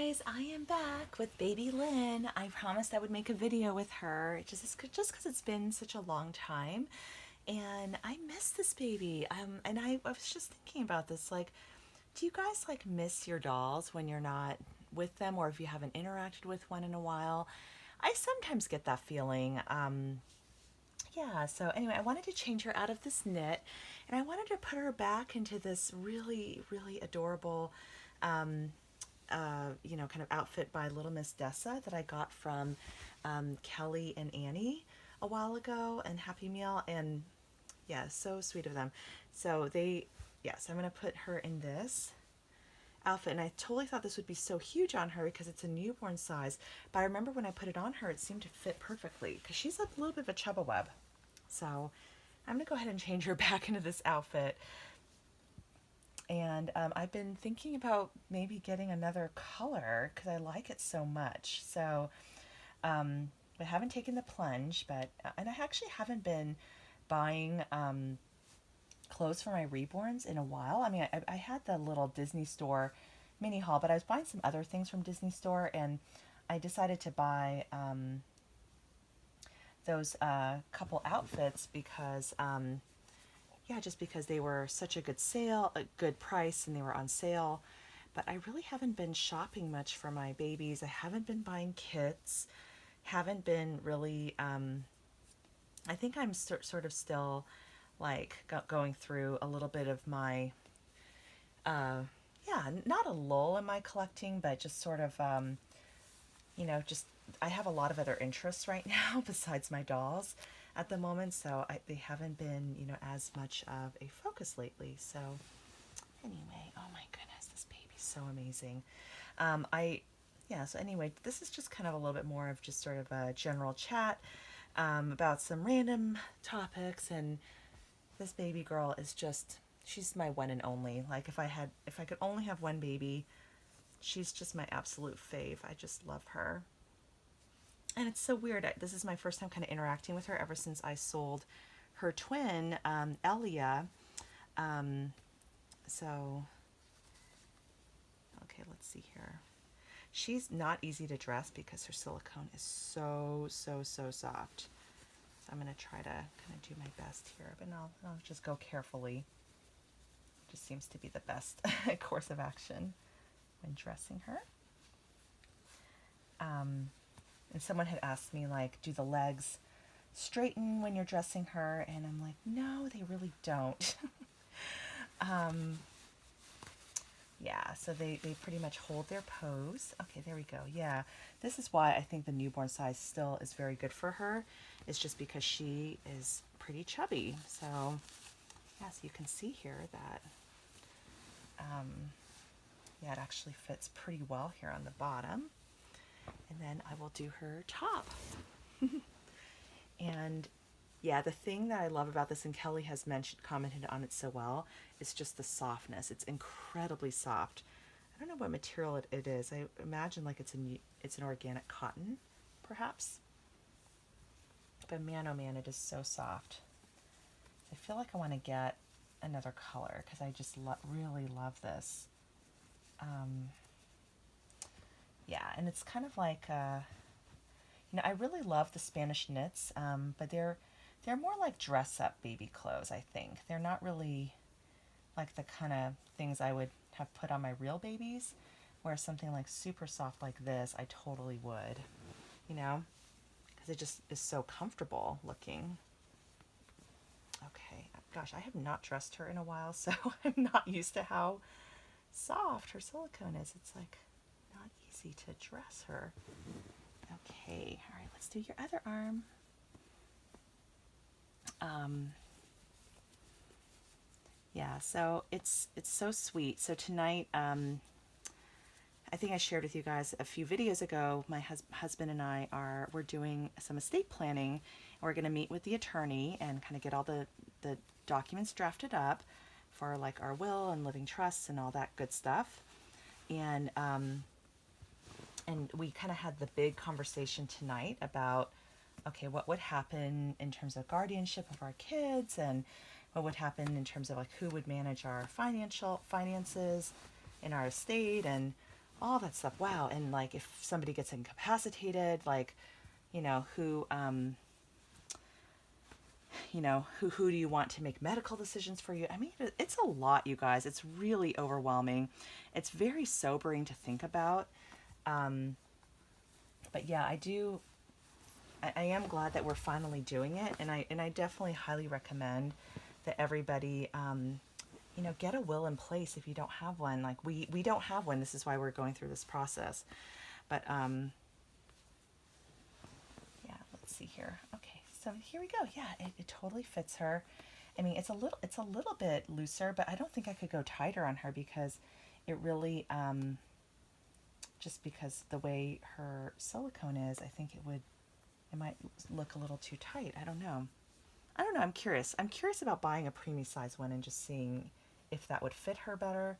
guys, I am back with baby Lynn. I promised I would make a video with her just because it's been such a long time and I miss this baby. And I was just thinking about this, like, do you guys like miss your dolls when you're not with them, or if you haven't interacted with one in a while? I sometimes get that feeling. Yeah, so anyway, I wanted to change her out of this knit and I wanted to put her back into this really, really adorable kind of outfit by Little Miss Dessa that I got from Kellie and Annie a while ago, and Happy Meal, and yeah, so sweet of them. So yes, I'm gonna put her in this outfit, and I totally thought this would be so huge on her because it's a newborn size, but I remember when I put it on her, it seemed to fit perfectly because she's a little bit of a chubba web. So I'm gonna go ahead and change her back into this outfit. And I've been thinking about maybe getting another color because I like it so much. So I haven't taken the plunge, and I actually haven't been buying clothes for my reborns in a while. I mean, I had the little Disney store mini haul, but I was buying some other things from Disney store, and I decided to buy those couple outfits because yeah, just because they were such a good price, and they were on sale. But I really haven't been shopping much for my babies. I haven't been buying kits, haven't been really, I think I'm sort of still like going through a little bit of my, yeah, not a lull in my collecting, but just sort of, just I have a lot of other interests right now besides my dolls at the moment, so they haven't been, as much of a focus lately. So anyway, oh my goodness, this baby's so amazing. Yeah, so anyway, this is just kind of a little bit more of just sort of a general chat about some random topics, and this baby girl is just, she's my one and only. Like if I could only have one baby, she's just my absolute fave. I just love her. And it's so weird. This is my first time kind of interacting with her ever since I sold her twin, Elia. So, okay, let's see here. She's not easy to dress because her silicone is so, so, so soft. So I'm going to try to kind of do my best here, but I'll just go carefully. It just seems to be the best course of action when dressing her. And someone had asked me, like, do the legs straighten when you're dressing her? And I'm like, no, they really don't. Yeah, so they pretty much hold their pose. Okay, there we go. Yeah, this is why I think the newborn size still is very good for her. It's just because she is pretty chubby. So, yes, you can see here that, yeah, it actually fits pretty well here on the bottom. And then I will do her top. And yeah, the thing that I love about this, and Kellie has commented on it so well, is just the softness. It's incredibly soft. I don't know what material it is. I imagine like it's an organic cotton, perhaps. But man, oh man, it is so soft. I feel like I want to get another color because I just really love this. Yeah, and it's kind of like, I really love the Spanish knits, but they're more like dress-up baby clothes, I think. They're not really like the kind of things I would have put on my real babies, where something like super soft like this, I totally would, because it just is so comfortable looking. Okay, gosh, I have not dressed her in a while, so I'm not used to how soft her silicone is. It's like not easy to dress her. Okay, all right, let's do your other arm. Yeah, so it's so sweet. So tonight, I think I shared with you guys a few videos ago, my husband and we're doing some estate planning, and we're going to meet with the attorney and kind of get all the documents drafted up for like our will and living trusts and all that good stuff. And we kind of had the big conversation tonight about, okay, what would happen in terms of guardianship of our kids, and what would happen in terms of like who would manage our finances in our estate, and all that stuff. Wow. And like if somebody gets incapacitated, like, who do you want to make medical decisions for you? I mean, it's a lot, you guys. It's really overwhelming. It's very sobering to think about. But yeah, I am glad that we're finally doing it. And I definitely highly recommend that everybody, get a will in place if you don't have one. Like we don't have one. This is why we're going through this process. But, yeah, let's see here. Okay. So here we go. Yeah, it totally fits her. I mean, it's a little bit looser, but I don't think I could go tighter on her because it really, just because the way her silicone is, I think it might look a little too tight. I don't know. I'm curious. I'm curious about buying a preemie size one and just seeing if that would fit her better.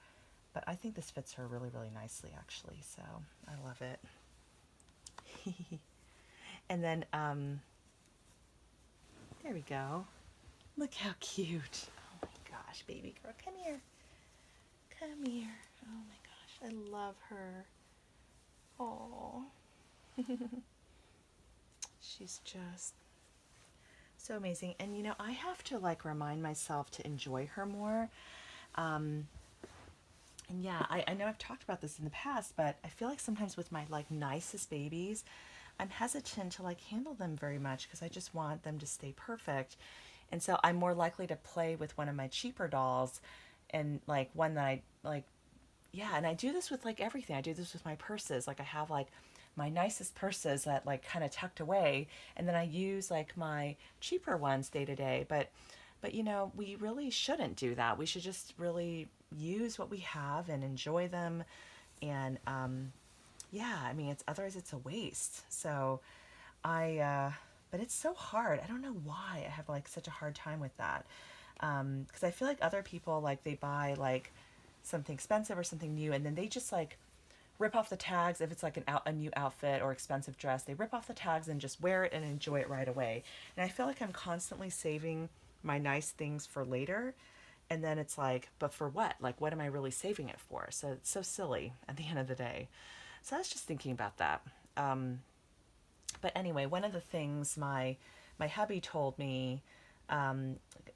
But I think this fits her really, really nicely, actually. So I love it. And then, there we go. Look how cute. Oh my gosh, baby girl. Come here. Come here. Oh my gosh, I love her. Oh. She's just so amazing. And I have to like remind myself to enjoy her more. And yeah, I know I've talked about this in the past, but I feel like sometimes with my like nicest babies, I'm hesitant to like handle them very much because I just want them to stay perfect. And so I'm more likely to play with one of my cheaper dolls and like one that I like, yeah, and I do this with like everything. I do this with my purses. Like I have like my nicest purses that like kind of tucked away, and then I use like my cheaper ones day to day. But we really shouldn't do that. We should just really use what we have and enjoy them. And yeah, I mean, otherwise it's a waste. So but it's so hard. I don't know why I have like such a hard time with that. Because I feel like other people, like they buy like something expensive or something new, and then they just like rip off the tags. If it's like a new outfit or expensive dress, they rip off the tags and just wear it and enjoy it right away. And I feel like I'm constantly saving my nice things for later. And then it's like, but for what? Like, what am I really saving it for? So it's so silly at the end of the day. So I was just thinking about that. But anyway, one of the things my hubby told me,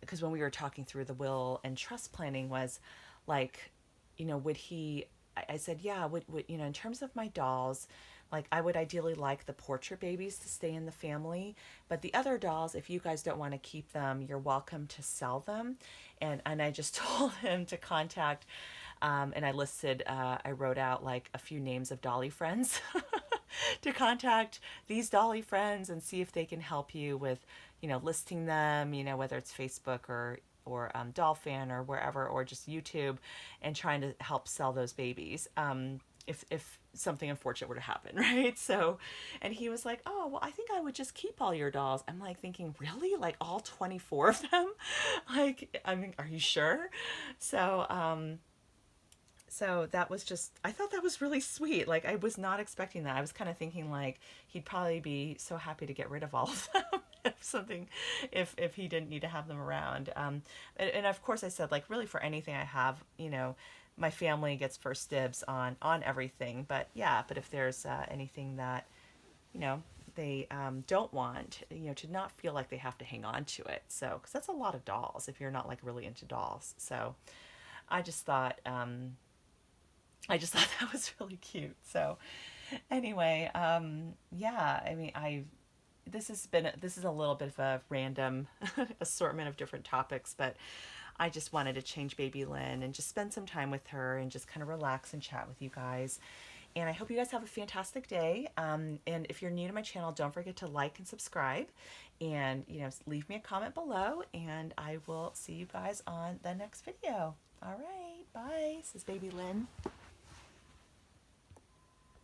because when we were talking through the will and trust planning, was like, would he? I said, yeah. Would in terms of my dolls, like I would ideally like the portrait babies to stay in the family, but the other dolls, if you guys don't want to keep them, you're welcome to sell them. And I just told him to contact. And I wrote out like a few names of dolly friends to contact these dolly friends and see if they can help you with, listing them, whether it's Facebook or Dolphin or wherever, or just YouTube, and trying to help sell those babies. If something unfortunate were to happen, right? So, and he was like, oh, well, I think I would just keep all your dolls. I'm like thinking, really? Like all 24 of them? Like, I mean, are you sure? So that was just, I thought that was really sweet. Like, I was not expecting that. I was kind of thinking like he'd probably be so happy to get rid of all of them if he didn't need to have them around. And of course I said, like, really for anything I have, my family gets first dibs on everything. But yeah, but if there's anything that, they don't want, to not feel like they have to hang on to it. So, because that's a lot of dolls if you're not like really into dolls. So I just thought, that was really cute. So anyway, yeah, I mean, this is a little bit of a random assortment of different topics, but I just wanted to change baby Lynn and just spend some time with her and just kind of relax and chat with you guys. And I hope you guys have a fantastic day. And if you're new to my channel, don't forget to like and subscribe, and leave me a comment below, and I will see you guys on the next video. All right, bye. This is baby Lynn.